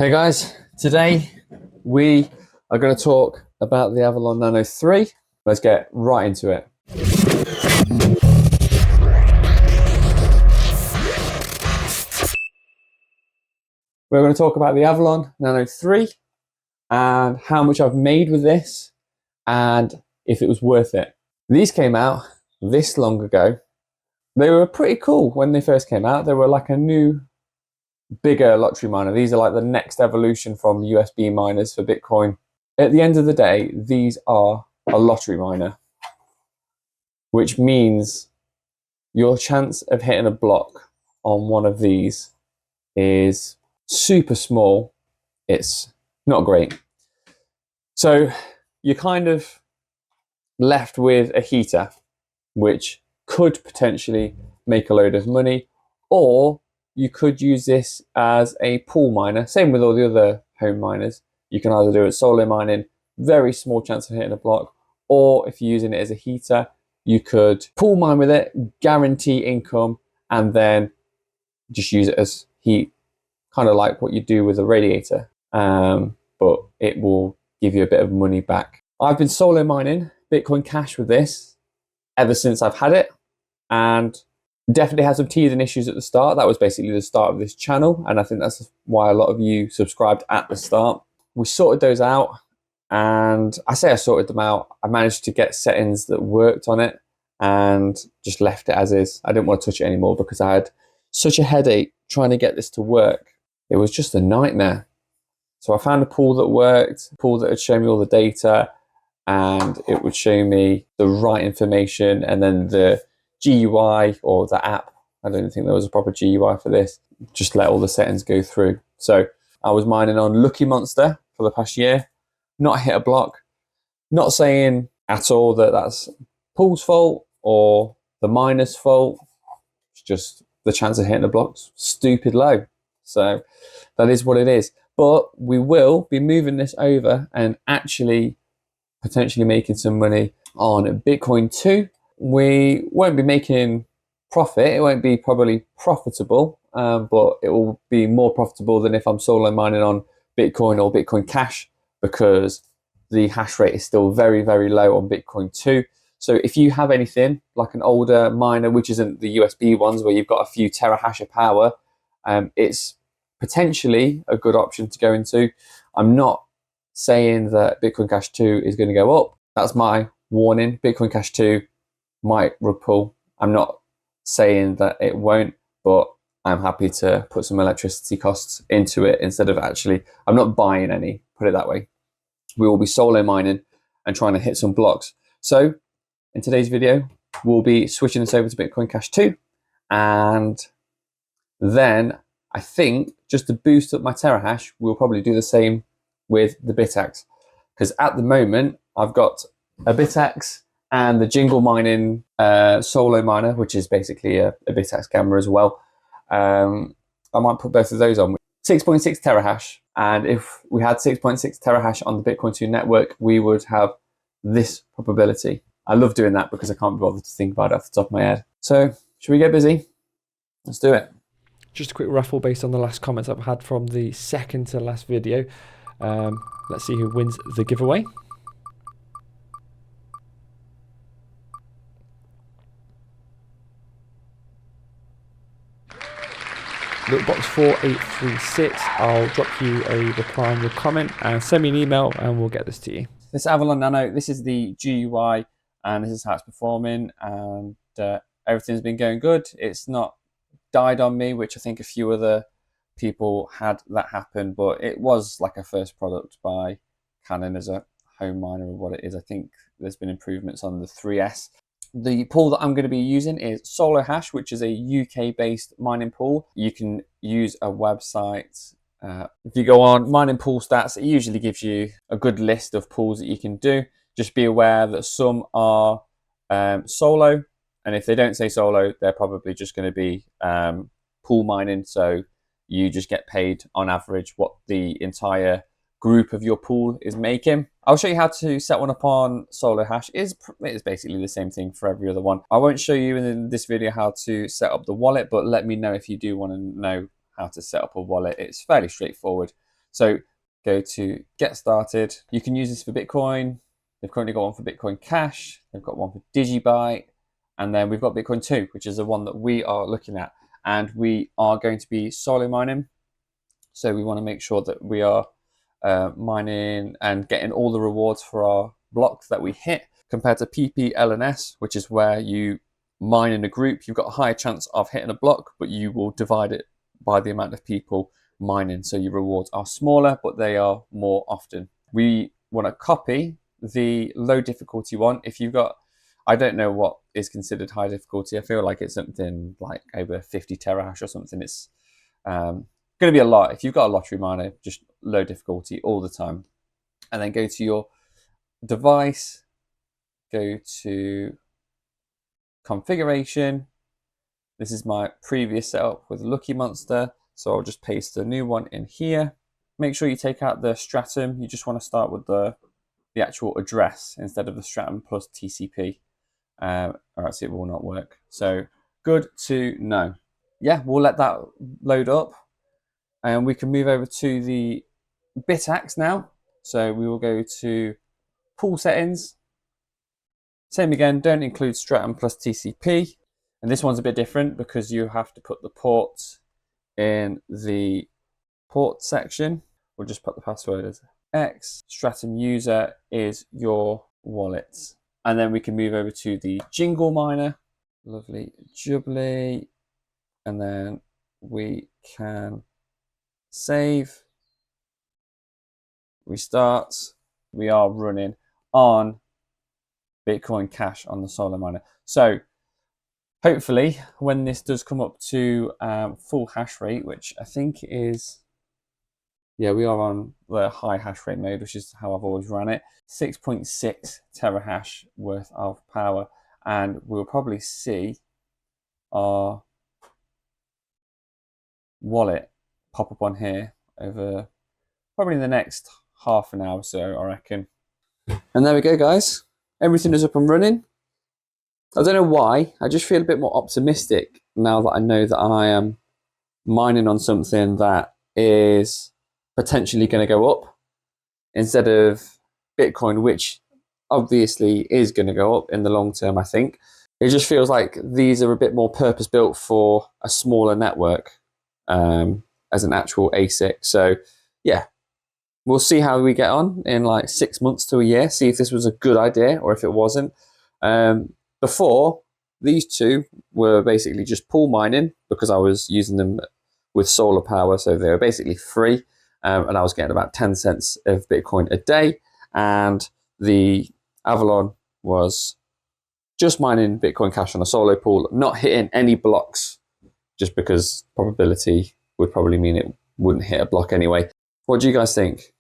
Hey guys, today we are going to talk about the Avalon Nano 3. Let's get right into it. We're going to talk about the Avalon Nano 3 and how much I've made with this and if it was worth it. These came out this long ago. They were pretty cool when they first came out. They were like a new, bigger lottery miner. These are like the next evolution from USB miners for Bitcoin. At the end of the day, these are a lottery miner, which means your chance of hitting a block on one of these is super small. It's not great. So you're kind of left with a heater, which could potentially make a load of money, or you could use this as a pool miner. Same with all the other home miners. You can either do it solo mining, very small chance of hitting a block, or if you're using it as a heater, you could pool mine with it, guarantee income, and then just use it as heat, kind of like what you do with a radiator, but it will give you a bit of money back. I've been solo mining Bitcoin Cash with this ever since I've had it, and definitely had some teething issues at the start. That was basically the start of this channel, and I think that's why a lot of you subscribed at the start. We sorted those out, and I say I sorted them out. I managed to get settings that worked on it and just left it as is. I didn't want to touch it anymore because I had such a headache trying to get this to work. It was just a nightmare. So I found a pool that worked, a pool that would show me all the data, and it would show me the right information, and then the GUI or the app. I don't think there was a proper GUI for this. Just let all the settings go through. So I was mining on Lucky Monster for the past year, not hit a block. Not saying at all that that's pool's fault or the miner's fault. It's just the chance of hitting the block's stupid low. So that is what it is. But we will be moving this over and actually potentially making some money on BitcoinII. We won't be making profit. It won't be probably profitable, but it will be more profitable than if I'm solo mining on Bitcoin or Bitcoin Cash, because the hash rate is still very, very low on BitcoinII. So if you have anything like an older miner, which isn't the USB ones where you've got a few terahash of power, it's potentially a good option to go into. I'm not saying that Bitcoin Cash 2 is going to go up. That's my warning. Bitcoin Cash 2 might rug pull. I'm not saying that it won't, but I'm happy to put some electricity costs into it instead of actually, I'm not buying any, put it that way. We will be solo mining and trying to hit some blocks. So in today's video, we'll be switching this over to Bitcoin Cash 2, and then I think just to boost up my terahash, we'll probably do the same with the Bitaxe, because at the moment I've got a Bitaxe and the Jingleminer solo miner, which is basically a Bitaxe camera as well. I might put both of those on. 6.6 terahash, and if we had 6.6 terahash on the BitcoinII network, we would have this probability. I love doing that because I can't be bothered to think about it off the top of my head. So should we get busy? Let's do it. Just a quick raffle based on the last comments I've had from the second to last video. Let's see who wins the giveaway. Littlebox 4836, I'll drop you a reply on your comment and send me an email and we'll get this to you. This Avalon Nano, this is the GUI and this is how it's performing, and everything's been going good. It's not died on me, which I think a few other people had that happen, but it was like a first product by Canon as a home miner of what it is. I think there's been improvements on the 3S. The pool that I'm going to be using is Solo Hash, which is a UK-based mining pool. You can use a website. If you go on mining pool stats, it usually gives you a good list of pools that you can do. Just be aware that some are solo, and if they don't say solo, they're probably just going to be pool mining. So you just get paid on average what the entire group of your pool is making. I'll show you how to set one up on Solo Hash. It is basically the same thing for every other one. I won't show you in this video how to set up the wallet, but let me know if you do want to know how to set up a wallet. It's fairly straightforward. So go to get started. You can use this for Bitcoin. They've currently got one for Bitcoin Cash. They've got one for Digibyte. And then we've got BitcoinII, which is the one that we are looking at. And we are going to be solo mining. So we want to make sure that we are mining and getting all the rewards for our blocks that we hit, compared to PPLNS, which is where you mine in a group. You've got a higher chance of hitting a block, but you will divide it by the amount of people mining. So your rewards are smaller, but they are more often. We want to copy the low difficulty one. If you've got, I don't know what is considered high difficulty. I feel like it's something like over 50 terahash or something. It's going to be a lot. If you've got a lottery miner, just low difficulty all the time. And then go to your device, go to configuration. This is my previous setup with Lucky Monster. So I'll just paste the new one in here. Make sure you take out the stratum. You just want to start with the actual address instead of the stratum plus TCP. Or else it will not work. So good to know. Yeah, we'll let that load up. And we can move over to the Bitaxe now. So we will go to pool settings. Same again, don't include stratum plus TCP. And this one's a bit different because you have to put the ports in the port section. We'll just put the password as X. Stratum user is your wallet. And then we can move over to the Jingleminer. Lovely jubbly. And then we can save, restart. We are running on Bitcoin Cash on the Solar Miner. So hopefully when this does come up to full hash rate, which I think is, yeah, we are on the high hash rate mode, which is how I've always ran it, 6.6 terahash worth of power. And we'll probably see our wallet pop up on here over probably in the next half an hour or so, I reckon. And there we go, guys. Everything is up and running. I don't know why. I just feel a bit more optimistic now that I know that I am mining on something that is potentially going to go up instead of Bitcoin, which obviously is going to go up in the long term, I think. It just feels like these are a bit more purpose-built for a smaller network as an actual ASIC. So yeah, we'll see how we get on in like 6 months to a year, see if this was a good idea or if it wasn't. Before, these two were basically just pool mining because I was using them with solar power. So they were basically free. And I was getting about 10 cents of Bitcoin a day. And the Avalon was just mining Bitcoin Cash on a solo pool, not hitting any blocks, just because probability would probably mean it wouldn't hit a block anyway. What do you guys think?